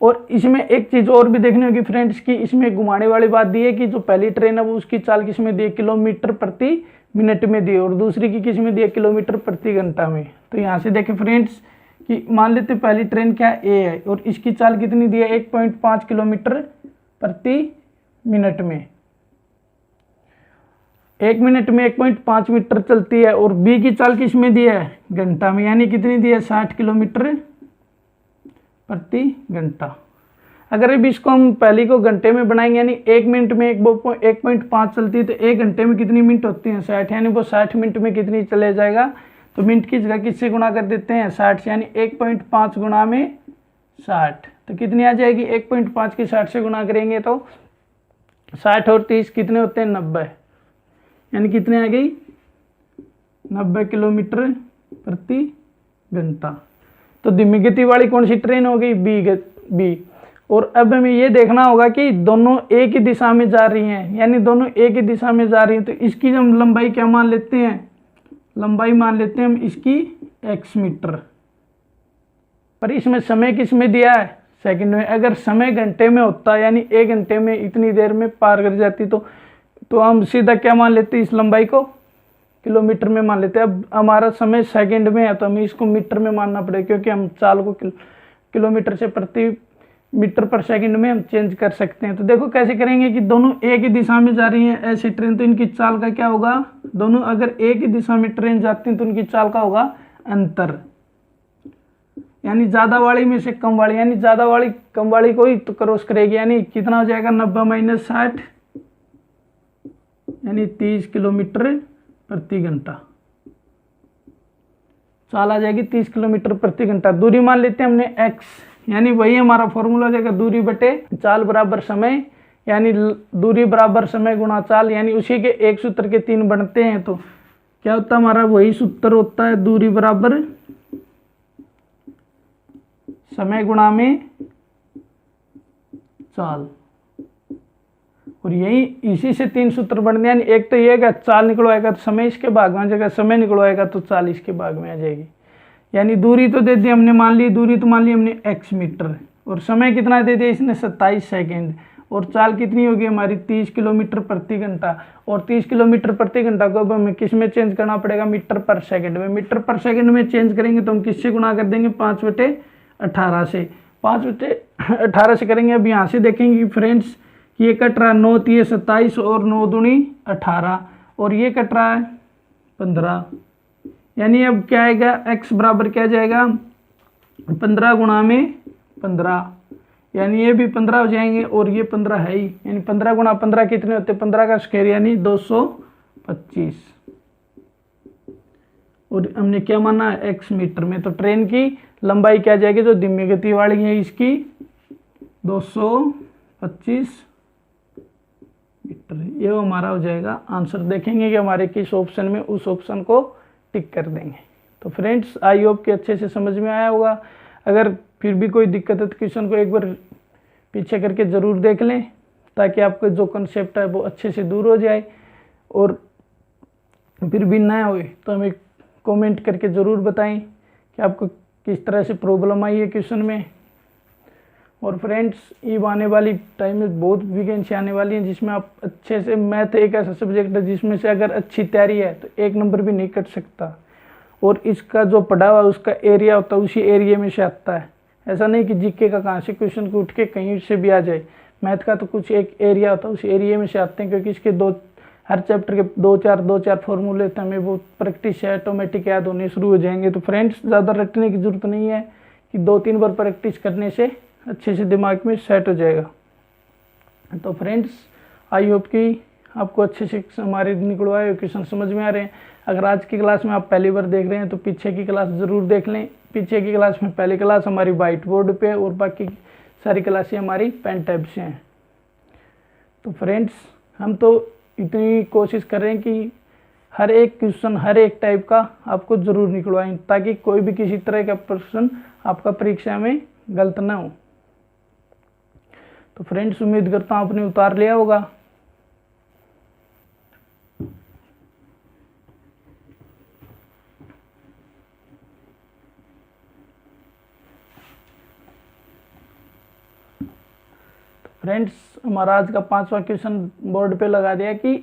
और इसमें एक चीज़ और भी देखनी होगी फ्रेंड्स की इसमें घुमाने वाली बात दी है कि जो पहली ट्रेन है वो उसकी चाल किस में दी है, किलोमीटर प्रति मिनट में दी है, और दूसरी की किस में दी है, किलोमीटर प्रति घंटा में। तो यहाँ से देखें फ्रेंड्स कि मान लेते पहली ट्रेन क्या ए है और इसकी चाल कितनी दी है, 1.5 किलोमीटर प्रति मिनट में, 1 मिनट में 1.5 मीटर चलती है, और बी की चाल किस में दी है, घंटा में, यानी कितनी दी है, 60 किलोमीटर प्रति घंटा। अगर अब इसको हम पहली को घंटे में बनाएंगे, यानी 1 मिनट में 1.5 चलती है, तो 1 घंटे में कितनी मिनट होती हैं, 60, यानी वो 60 मिनट में कितनी चले जाएगा, तो मिनट की जगह किससे गुणा कर देते हैं, 60 से, यानी 1.5 गुणा में 60, तो कितनी आ जाएगी, 1.5 की 60 से गुणा करेंगे तो 60 और 30 कितने होते हैं, 90, यानी कितने आ गई, 90 किलोमीटर प्रति घंटा। तो धीमी गति वाली कौन सी ट्रेन हो गई, बी। और अब हमें ये देखना होगा कि दोनों एक ही दिशा में जा रही हैं, यानी दोनों एक ही दिशा में जा रही हैं, तो इसकी हम लंबाई क्या मान लेते हैं, लंबाई मान लेते हैं हम इसकी x मीटर। पर इसमें समय किस में दिया है, सेकंड में। अगर समय घंटे में होता यानी 1 घंटे में इतनी देर में पार कर जाती तो हम सीधा क्या मान लेते, इस लंबाई को किलोमीटर में मान लेते। अब हमारा समय सेकंड में है तो हमें इसको मीटर में मानना पड़ेगा, क्योंकि हम चाल को किलोमीटर से प्रति मीटर पर सेकंड में हम चेंज कर सकते हैं। तो देखो कैसे करेंगे कि दोनों एक ही दिशा में जा रही हैं ऐसी ट्रेन, तो इनकी चाल का क्या होगा, दोनों अगर एक ही दिशा में ट्रेन जाती हैं तो उनकी चाल का होगा अंतर, यानी ज़्यादा वाली में से कम वाली, यानी ज़्यादा वाली कम वाली को ही तो क्रॉस करेगी, यानी कितना हो जाएगा, 90 - 60, यानी 30 किलोमीटर प्रति घंटा चाल आ जाएगी, 30 किलोमीटर प्रति घंटा। दूरी मान लेते हैं हमने x, यानी वही हमारा फॉर्मूला हो जाएगा, दूरी बटे चाल बराबर समय, यानी दूरी बराबर समय गुणा चाल, यानी उसी के एक सूत्र के 3 बनते हैं। तो क्या होता है हमारा, वही सूत्र होता है, दूरी बराबर समय गुणा में चाल। और यही इसी से 3 सूत्र बनते हैं। एक तो ये है चाल निकलवाएगा तो समय इसके भाग में आ जाएगा, समय निकलवाएगा तो चाल इसके भाग में आ जाएगी। यानी दूरी तो दे दी हमने, मान ली दूरी तो मान ली हमने x मीटर, और समय कितना दे दिया इसने 27 सेकेंड, और चाल कितनी होगी हमारी 30 किलोमीटर प्रति घंटा। और 30 किलोमीटर प्रति घंटा को अब हमें किस में चेंज करना पड़ेगा, मीटर पर सेकंड में। मीटर पर सेकंड में चेंज करेंगे तो हम किससे गुणा कर देंगे, 5/18 से। 5/18 से करेंगे। अब यहाँ से देखेंगे फ्रेंड्स कि ये कट रहा है 9 3 27 और 9 दूनी 18, और ये कट रहा है 15। यानी अब क्या आएगा, x बराबर क्या जाएगा, 15 गुणा में 15, यानी ये भी 15 हो जाएंगे और ये 15 है ही। यानी 15 गुणा 15 कितने होते हैं, 15 का स्क्वायर यानी 225। और हमने क्या माना है, x मीटर में। तो ट्रेन की लंबाई क्या जाएगी, जो धीमी गति वाली है इसकी 225 मीटर। ये हमारा हो जाएगा आंसर। देखेंगे कि हमारे किस ऑप्शन में, उस ऑप्शन को टिक कर देंगे। तो फ्रेंड्स आई होप कि अच्छे से समझ में आया होगा। अगर फिर भी कोई दिक्कत है तो क्वेश्चन को एक बार पीछे करके ज़रूर देख लें, ताकि आपको जो कंसेप्ट है वो अच्छे से दूर हो जाए। और फिर भी ना होए तो हमें कमेंट करके ज़रूर बताएं कि आपको किस तरह से प्रॉब्लम आई है क्वेश्चन में। और फ्रेंड्स ईब आने वाली टाइम में बहुत वैकेंसी आने वाली है, जिसमें आप अच्छे से, मैथ एक ऐसा सब्जेक्ट है जिसमें से अगर अच्छी तैयारी है तो 1 नंबर भी नहीं कट सकता। और इसका जो पढ़ा हुआ उसका एरिया होता है, उसी एरिया में से आता है। ऐसा नहीं कि जीके का कहाँ से क्वेश्चन को उठ के कहीं से भी आ जाए। मैथ का तो कुछ एक एरिया होता है, उस एरिया में से आते हैं, क्योंकि इसके हर चैप्टर के 2-4 फॉर्मूले तो हमें वो प्रैक्टिस है, ऑटोमेटिक याद होने शुरू हो जाएंगे। तो फ्रेंड्स ज़्यादा रटने की जरूरत नहीं है, कि 2-3 बार प्रैक्टिस करने से अच्छे से दिमाग में सेट हो जाएगा। तो फ्रेंड्स आई होप कि आपको अच्छे से हमारे निकलवाए हुए क्वेश्चन समझ में आ रहे हैं। अगर आज की क्लास में आप पहली बार देख रहे हैं तो पीछे की क्लास ज़रूर देख लें। पीछे की क्लास में पहली क्लास हमारी वाइट बोर्ड पे, और बाकी सारी क्लासें हमारी पेन टैब से हैं। तो फ्रेंड्स हम तो इतनी कोशिश कर रहे हैं कि हर एक क्वेश्चन, हर एक टाइप का आपको ज़रूर निकलवाएं, ताकि कोई भी किसी तरह का प्रश्न आपका परीक्षा में गलत ना हो। तो फ्रेंड्स उम्मीद करता हूँ आपने उतार लिया होगा। फ्रेंड्स हमारा आज का 5वां क्वेश्चन बोर्ड पे लगा दिया कि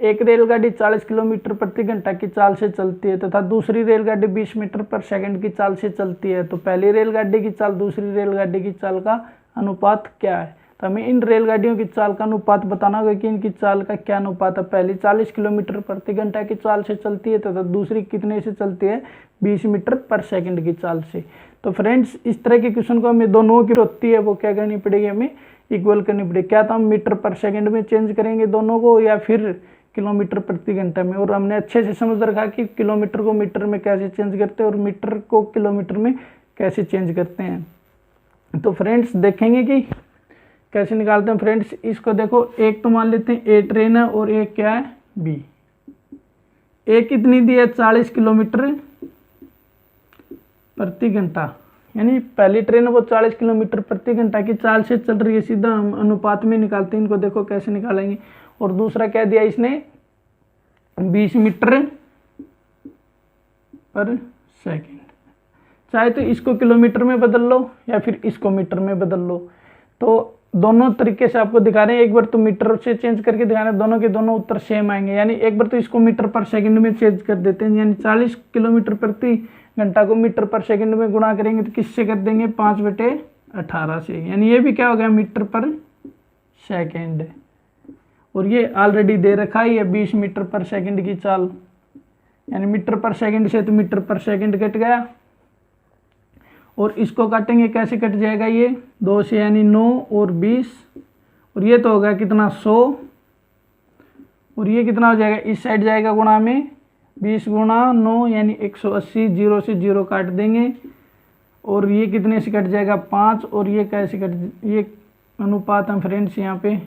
एक रेलगाड़ी 40 किलोमीटर प्रति घंटा की चाल से चलती है तथा दूसरी रेलगाड़ी 20 मीटर पर सेकंड की चाल से चलती है, तो पहली रेलगाड़ी की चाल दूसरी रेलगाड़ी की चाल का अनुपात क्या है। तो हमें इन रेलगाड़ियों की चाल का अनुपात बताना होगा कि इनकी चाल का क्या अनुपात है। पहली 40 किलोमीटर प्रति घंटा की चाल से चलती है तथा दूसरी कितने से चलती है, 20 मीटर पर सेकंड की चाल से। तो फ्रेंड्स इस तरह के क्वेश्चन को हमें दोनों की होती है वो क्या करनी पड़ेगी, हमें इक्वल करनी पड़ेगी। क्या तो हम मीटर पर सेकंड में चेंज करेंगे दोनों को, या फिर किलोमीटर प्रति घंटा में। और हमने अच्छे से समझ रखा कि किलोमीटर को मीटर में कैसे चेंज करते हैं और मीटर को किलोमीटर में कैसे चेंज करते हैं। तो फ्रेंड्स देखेंगे कि कैसे निकालते हैं। फ्रेंड्स इसको देखो, एक तो मान लेते हैं ए ट्रेन है और एक क्या है, बी। ए कितनी दी है, 40 किलोमीटर प्रति घंटा, यानी पहली ट्रेन वो 40 किलोमीटर प्रति घंटा की चाल से चल रही है। सीधा हम अनुपात में निकालते हैं इनको, देखो कैसे निकालेंगे। और दूसरा क्या दिया इसने, 20 मीटर पर सेकंड। चाहे तो इसको किलोमीटर में बदल लो या फिर इसको मीटर में बदल लो। तो दोनों तरीके से आपको दिखा रहे हैं। एक बार तो मीटर से चेंज करके दिखा रहे हैं, दोनों के दोनों उत्तर सेम आएंगे। यानी एक बार तो इसको मीटर पर सेकंड में चेंज कर देते हैं, यानी 40 किलोमीटर प्रति घंटा को मीटर पर सेकंड में गुणा करेंगे तो किससे कर देंगे, 5/18 से। यानी ये भी क्या हो गया, मीटर पर सेकंड। और ये ऑलरेडी दे रखा ही है 20 मीटर पर सेकंड की चाल, यानी मीटर पर सेकंड से तो मीटर पर सेकंड कट गया। और इसको काटेंगे, कैसे कट जाएगा ये, 2 से, यानी 9 और 20, और ये तो होगा कितना 100, और ये कितना हो जाएगा, इस साइड जाएगा गुणा में 20 गुणा 9 यानी 180, 0 से 0 काट देंगे। और ये कितने से कट जाएगा, 5, और ये कैसे कट, ये अनुपात है फ्रेंड्स यहाँ पे,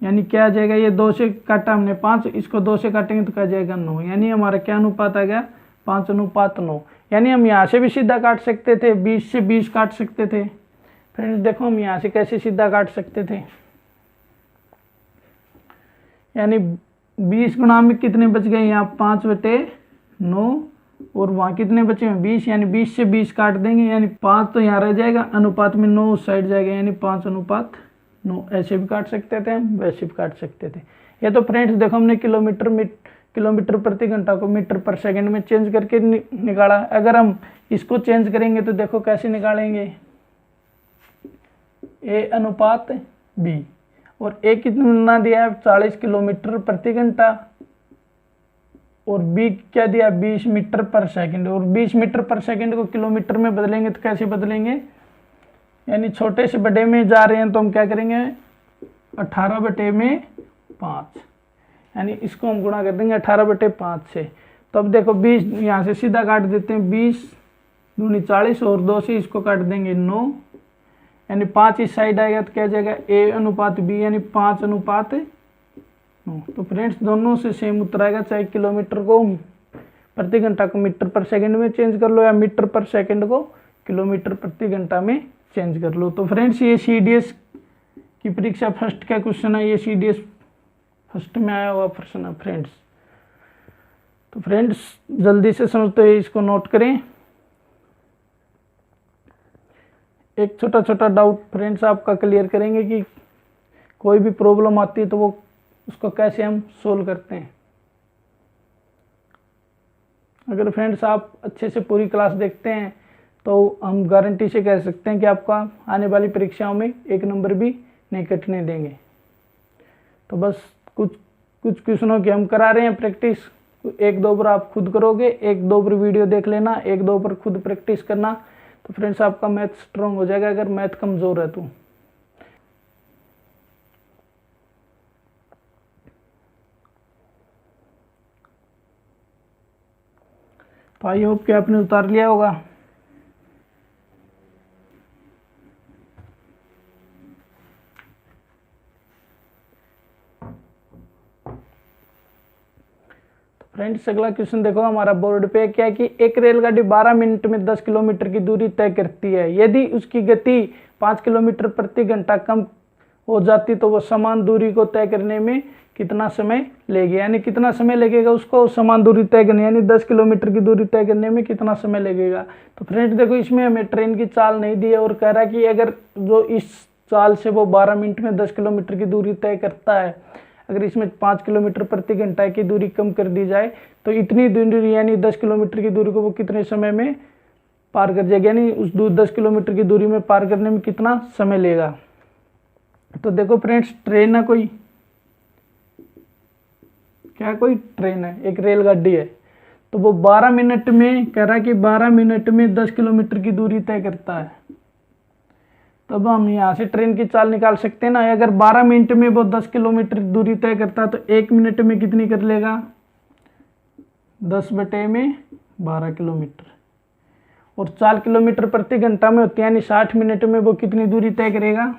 यानी क्या आ जाएगा, ये 2 से काटा हमने 5, इसको 2 से काटेंगे तो क्या जाएगा 9, यानी हमारा क्या अनुपात आ गया, 5:9। यानी हम यहाँ से भी सीधा काट सकते थे, 20 से 20 काट सकते थे फ्रेंड्स देखो हम यहाँ से कैसे सीधा काट सकते थे, यानी 20 गुणा में कितने बच गए यहाँ 5/9 और वहाँ कितने बचे हैं 20, यानी 20 से 20 काट देंगे, यानी 5 तो यहाँ रह जाएगा, अनुपात में 9 उस साइड जाएगा, यानी 5:9। ऐसे भी काट सकते थे हम, वैसे भी काट सकते थे। ये तो फ्रेंड्स देखो हमने किलोमीटर प्रति घंटा को मीटर पर सेकंड में चेंज करके निकाला। अगर हम इसको चेंज करेंगे तो देखो कैसे निकालेंगे, A/B, और A कितना दिया है 40 किलोमीटर प्रति घंटा, और B क्या दिया 20 मीटर पर सेकंड, और 20 मीटर पर सेकंड को किलोमीटर में बदलेंगे तो कैसे बदलेंगे, यानी छोटे से बड़े में जा रहे हैं तो हम क्या करेंगे 18/5, यानी इसको हम गुणा कर देंगे 18/5 से। तो अब देखो 20 यहाँ से सीधा काट देते हैं, 20 दूनी 40 और 2 से इसको काट देंगे 9, यानी 5 इस साइड आएगा तो क्या जाएगा A/B, यानी 5:9। तो फ्रेंड्स दोनों से सेम उत्तर आएगा, चाहे किलोमीटर को प्रति घंटा को मीटर पर सेकंड में चेंज कर लो या मीटर पर सेकंड को किलोमीटर प्रति घंटा में चेंज कर लो। तो फ्रेंड्स ये CDS की परीक्षा फर्स्ट का क्वेश्चन है, ये CDS फर्स्ट में आया हुआ प्रश्न है फ्रेंड्स। तो फ्रेंड्स जल्दी से समझते हुए इसको नोट करें। एक छोटा छोटा डाउट फ्रेंड्स आपका क्लियर करेंगे कि कोई भी प्रॉब्लम आती है तो वो उसको कैसे हम सोल्व करते हैं। अगर फ्रेंड्स आप अच्छे से पूरी क्लास देखते हैं तो हम गारंटी से कह सकते हैं कि आपका आने वाली परीक्षाओं में 1 नंबर भी नहीं कटने देंगे। तो बस कुछ क्वेश्चनों की हम करा रहे हैं प्रैक्टिस, 1-2 बार आप खुद करोगे, 1-2 बार वीडियो देख लेना, 1-2 बार खुद प्रैक्टिस करना, तो फ्रेंड्स आपका मैथ स्ट्रॉन्ग हो जाएगा। अगर मैथ कमज़ोर है तो आई होप कि आपने उतार लिया होगा। फ्रेंड्स अगला क्वेश्चन देखो हमारा बोर्ड पे क्या है कि एक रेलगाड़ी 12 मिनट में 10 किलोमीटर की दूरी तय करती है। यदि उसकी गति 5 किलोमीटर प्रति घंटा कम हो जाती तो वो समान दूरी को तय करने में कितना समय लेगी, यानी कितना समय लगेगा उसको समान दूरी तय करने, यानी 10 किलोमीटर की दूरी तय करने में कितना समय लगेगा। तो फ्रेंड्स देखो इसमें हमें ट्रेन की चाल नहीं दी है और कह रहा है कि अगर जो इस चाल से वो 12 मिनट में 10 किलोमीटर की दूरी तय करता है, अगर इसमें 5 किलोमीटर प्रति घंटा की दूरी कम कर दी जाए तो इतनी दूरी यानी 10 किलोमीटर की दूरी को वो कितने समय में पार कर जाएगा, यानी उस 10 किलोमीटर की दूरी में पार करने में कितना समय लेगा। तो देखो फ्रेंड्स ट्रेन है कोई ट्रेन है, एक रेलगाड़ी है, तो वो 12 मिनट में कह रहा है कि 12 मिनट में 10 किलोमीटर की दूरी तय करता है। तब हम यहाँ से ट्रेन की चाल निकाल सकते हैं ना। अगर 12 मिनट में वो 10 किलोमीटर दूरी तय करता है तो 1 मिनट में कितनी कर लेगा 10/12 किलोमीटर, और 4 किलोमीटर प्रति घंटा में होती है, यानी 60 मिनट में वो कितनी दूरी तय करेगा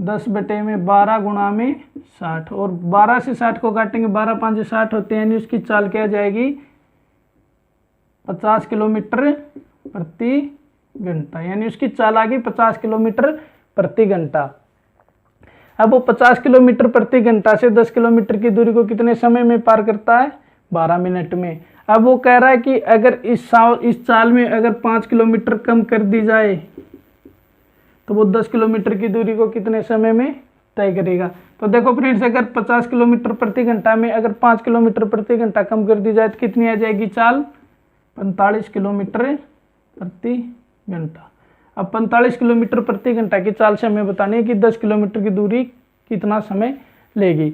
10/12 गुणा में 60, और 12 से 60 को काटेंगे 12×5 60 होते हैं, यानी उसकी चाल क्या जाएगी 50 किलोमीटर प्रति घंटा, यानी उसकी चाल आ गई 50 किलोमीटर प्रति घंटा। अब वो 50 किलोमीटर प्रति घंटा से 10 किलोमीटर की दूरी को कितने समय में पार करता है 12 मिनट में। अब वो कह रहा है कि अगर इस चाल में अगर 5 किलोमीटर कम कर दी जाए तो वो 10 किलोमीटर की दूरी को कितने समय में तय करेगा। तो देखो फ्रेंड्स अगर 50 किलोमीटर प्रति घंटा में अगर 5 किलोमीटर प्रति घंटा कम कर दी जाए तो कितनी आ जाएगी चाल 45 किलोमीटर प्रति घंटा। अब 45 किलोमीटर प्रति घंटा की चाल से हमें बतानी है कि 10 किलोमीटर की दूरी कितना समय लेगी।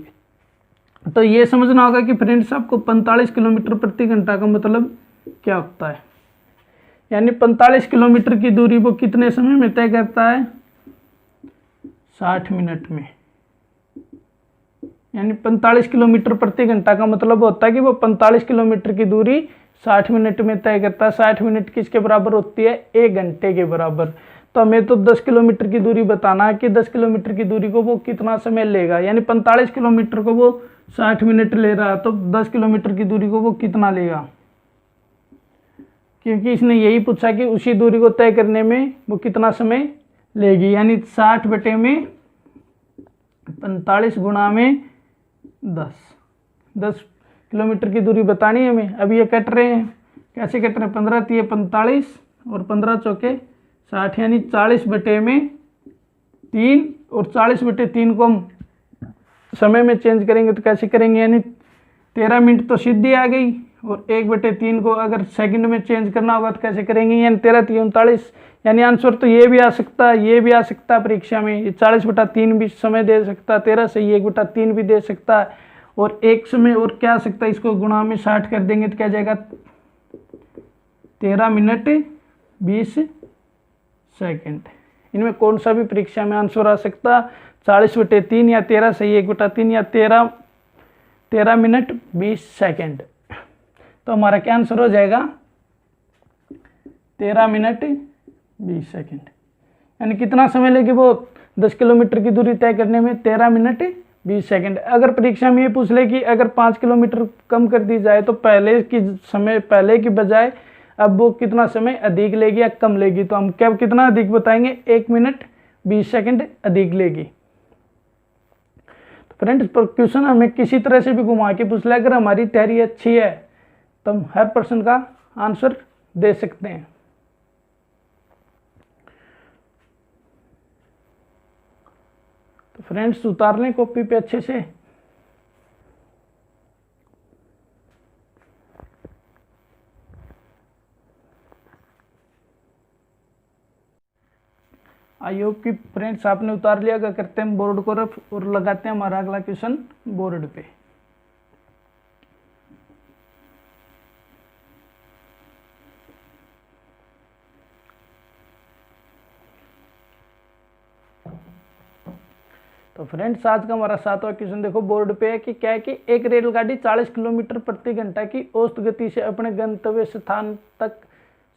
तो ये समझना होगा कि फ्रेंड्स आपको 45 किलोमीटर प्रति घंटा का मतलब क्या होता है, यानी 45 किलोमीटर की दूरी वो कितने समय में तय करता है 60 मिनट में, यानी 45 किलोमीटर प्रति घंटा का मतलब होता है कि वो 45 किलोमीटर की दूरी 60 मिनट में तय करता है। 60 मिनट किसके बराबर होती है 1 घंटे के बराबर। तो हमें तो 10 किलोमीटर की दूरी बताना है कि 10 किलोमीटर की दूरी को वो कितना समय लेगा, यानी 45 किलोमीटर को वो 60 मिनट ले रहा है, तो 10 किलोमीटर की दूरी को वो कितना लेगा क्योंकि इसने यही पूछा कि उसी दूरी को तय करने में वो कितना समय लेगी, यानी 60 बटे में 45 गुणा में 10 किलोमीटर की दूरी बतानी है हमें। अब ये कट रहे हैं, कैसे कट रहे हैं, 15 3 45 और 15 चौके 60, यानी 40 बटे में 3, और 40 बटे 3 को हम समय में चेंज करेंगे तो कैसे करेंगे, यानी 13 मिनट तो सीधी आ गई, और 1/3 को अगर सेकंड में चेंज करना होगा तो कैसे करेंगे, यानी 13 3 39, यानी आंसर तो ये भी आ सकता है, ये भी आ सकता है परीक्षा में, ये 40/3 भी समय दे सकता है, 13 से 1/3 भी दे सकता है, और एक समय और क्या आ सकता है, इसको गुणा में 60 कर देंगे तो क्या जाएगा 13 मिनट 20 सेकंड। इनमें कौन सा भी परीक्षा में आंसर आ सकता, 40/3 या 13 से 1/3 या 13 मिनट 20 सेकंड। तो हमारा क्या आंसर हो जाएगा 13 मिनट 20 सेकंड। यानी कितना समय लेगी वो 10 किलोमीटर की दूरी तय करने में, 13 मिनट 20 सेकंड। अगर परीक्षा में ये पूछ ले कि अगर 5 किलोमीटर कम कर दी जाए तो पहले की बजाय अब वो कितना समय अधिक लेगी या कम लेगी, तो हम क्या कितना अधिक बताएंगे, 1 मिनट 20 सेकंड अधिक लेगी। तो फ्रेंड्स, क्वेश्चन हमें किसी तरह से भी घुमा के पूछ ले, अगर हमारी तैयारी अच्छी है तो हम हर प्रश्न का आंसर दे सकते हैं। तो फ्रेंड्स, उतार लें कॉपी पे अच्छे से। आई होप कि फ्रेंड्स आपने उतार लिया। क्या करते हैं, बोर्ड को रफ और लगाते हैं हमारा अगला क्वेश्चन बोर्ड पे। तो फ्रेंड्स, आज का हमारा 7वां क्वेश्चन देखो बोर्ड पे है कि क्या है कि एक रेलगाड़ी 40 किलोमीटर प्रति घंटा की औसत गति से अपने गंतव्य स्थान तक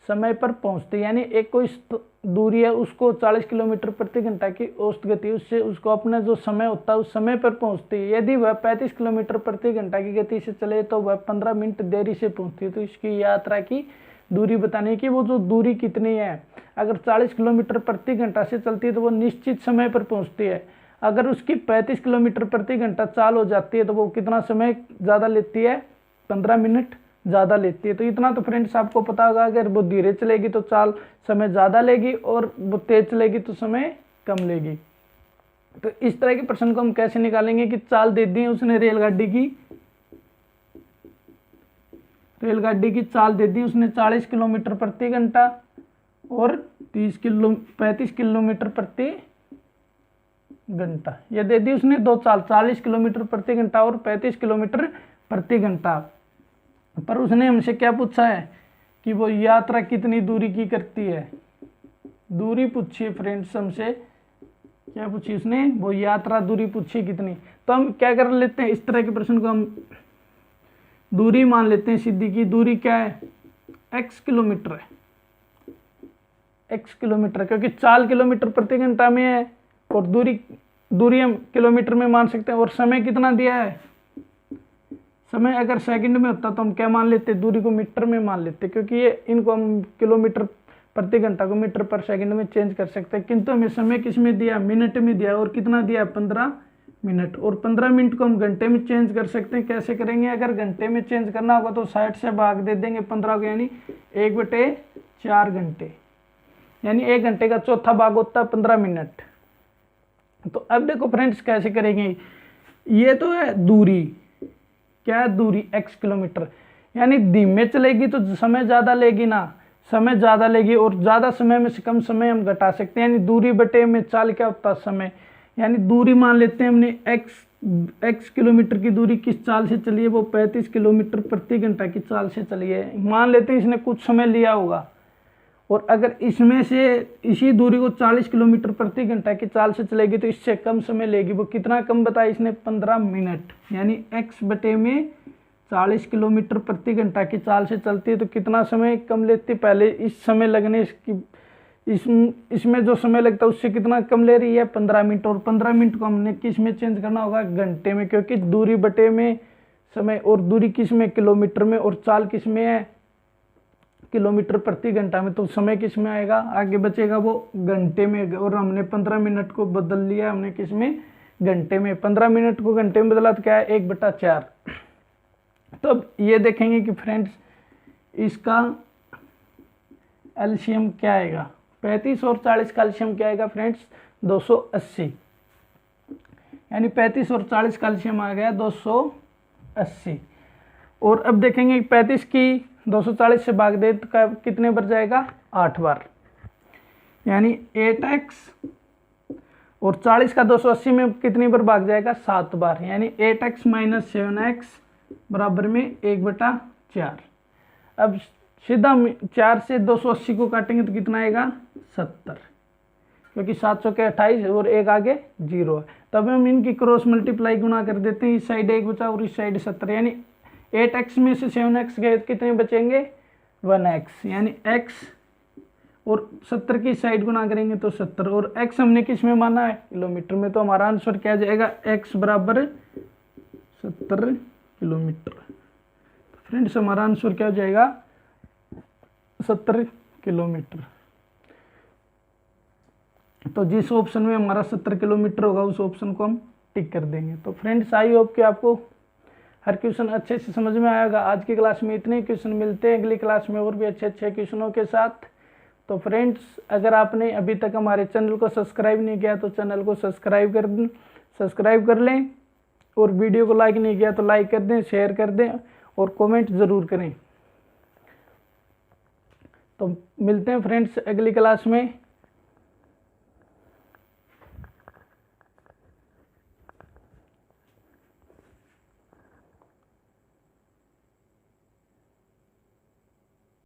समय पर पहुंचती है, यानी एक कोई दूरी है उसको 40 किलोमीटर प्रति घंटा की औसत गति, उससे उसको अपना जो समय होता है उस समय पर पहुंचती है। यदि वह 35 किलोमीटर प्रति घंटा की गति से चले तो वह 15 मिनट देरी से पहुंचती है। तो इसकी यात्रा की दूरी बताने की, वो जो दूरी कितनी है। अगर 40 किलोमीटर प्रति घंटा से चलती है तो वो निश्चित समय पर पहुंचती है। अगर उसकी 35 किलोमीटर प्रति घंटा चाल हो जाती है तो वो कितना समय ज़्यादा लेती है, 15 मिनट ज़्यादा लेती है। तो इतना तो फ्रेंड्स आपको पता होगा, अगर वो धीरे चलेगी तो चाल समय ज़्यादा लेगी और वो तेज चलेगी तो समय कम लेगी। तो इस तरह के प्रश्न को हम कैसे निकालेंगे कि चाल दे दी उसने रेलगाड़ी की चाल दे दी उसने 40 किलोमीटर प्रति घंटा और 35 किलोमीटर प्रति घंटा, ये दे दी उसने दो चाल, 40 किलोमीटर प्रति घंटा और 35 किलोमीटर प्रति घंटा। पर उसने हमसे क्या पूछा है कि वो यात्रा कितनी दूरी की करती है। दूरी पूछी है फ्रेंड्स हमसे, क्या पूछी उसने, वो यात्रा दूरी पूछी कितनी। तो हम क्या कर लेते हैं, इस तरह के प्रश्न को हम दूरी मान लेते हैं सीधी की। दूरी क्या है, x किलोमीटर है, x किलोमीटर, क्योंकि चाल किलोमीटर प्रति घंटा में है और दूरी हम किलोमीटर में मान सकते हैं। और समय कितना दिया है, समय अगर सेकंड में होता तो हम क्या मान लेते, दूरी को मीटर में मान लेते, क्योंकि ये इनको हम किलोमीटर प्रति घंटा को मीटर पर सेकंड में चेंज कर सकते हैं। किंतु हमें समय किस में दिया, मिनट में दिया, और कितना दिया, 15 मिनट। और 15 मिनट को हम घंटे में चेंज कर सकते हैं। कैसे करेंगे, अगर घंटे में चेंज करना होगा तो 60 से भाग दे देंगे 15 को, यानी 1/4 घंटे, यानी 1 घंटे का चौथा भाग होता है 15 मिनट। तो अब देखो फ्रेंड्स कैसे करेंगे, ये तो है दूरी, क्या है दूरी, x किलोमीटर, यानी धीमे चलेगी तो समय ज़्यादा लेगी ना, समय ज़्यादा लेगी, और ज़्यादा समय में से कम समय हम घटा सकते हैं, यानी दूरी बटे में चाल क्या होता है, समय। यानी दूरी मान लेते हैं हमने x किलोमीटर की दूरी किस चाल से चली है, वो 35 किलोमीटर प्रति घंटा की चाल से चली है। मान लेते हैं इसने कुछ समय लिया होगा, और अगर इसमें से इसी दूरी को 40 किलोमीटर प्रति घंटा की चाल से चलेगी तो इससे कम समय लेगी। वो कितना कम बताया इसने, 15 मिनट, यानी x बटे में 40 किलोमीटर प्रति घंटा की चाल से चलती है तो कितना समय कम लेती है। पहले इस समय लगने की इसमें जो समय लगता है उससे कितना कम ले रही है, 15 मिनट। और 15 मिनट को हमने किस में चेंज करना होगा, घंटे में, क्योंकि दूरी बटे में समय, और दूरी किस में, किलोमीटर में, और चाल किस में है, किलोमीटर प्रति घंटा में, तो समय किस में आएगा, आगे बचेगा वो घंटे में, और हमने 15 मिनट को बदल लिया हमने किस में, घंटे में। 15 मिनट को घंटे में बदला तो क्या है, 1/4। तो अब ये देखेंगे कि फ्रेंड्स इसका एलसीएम क्या आएगा, 35 और 40 का एलसीएम क्या आएगा फ्रेंड्स, 280, यानी 35 और 40 का एलसीएम आ गया 280। और अब देखेंगे 35 की 240 से भाग दे तो कितने बार जाएगा, 8 बार, यानी 8x, और 40 का 280 में कितनी बार भाग जाएगा, 7 बार, यानी 8x - 7x बराबर में 1/4। अब सीधा 4 से 280 को काटेंगे तो कितना आएगा, 70, क्योंकि 700 के 28 और एक आगे 0 है। तब हम इनकी क्रॉस मल्टीप्लाई गुना कर देते हैं, इस साइड 1 बचा और इस साइड 70, यानी 8x में से 7x गए तो कितने बचेंगे, 1x, यानी x, और 70 की साइड गुना करेंगे तो 70, और x हमने किस में माना है, किलोमीटर में, तो हमारा आंसर क्या जाएगा, x बराबर 70 किलोमीटर। फ्रेंड्स हमारा आंसर क्या हो जाएगा, 70 किलोमीटर। तो जिस ऑप्शन में हमारा 70 किलोमीटर होगा उस ऑप्शन को हम टिक कर देंगे। तो फ्रेंड्स आई होप कि आपको हर क्वेश्चन अच्छे से समझ में आएगा। आज की क्लास में इतने क्वेश्चन मिलते हैं अगली क्लास में और भी अच्छे अच्छे क्वेश्चनों के साथ। तो फ्रेंड्स अगर आपने अभी तक हमारे चैनल को सब्सक्राइब नहीं किया तो चैनल को सब्सक्राइब कर लें, और वीडियो को लाइक नहीं किया तो लाइक कर दें, शेयर कर दें और कमेंट ज़रूर करें। तो मिलते हैं फ्रेंड्स अगली क्लास में।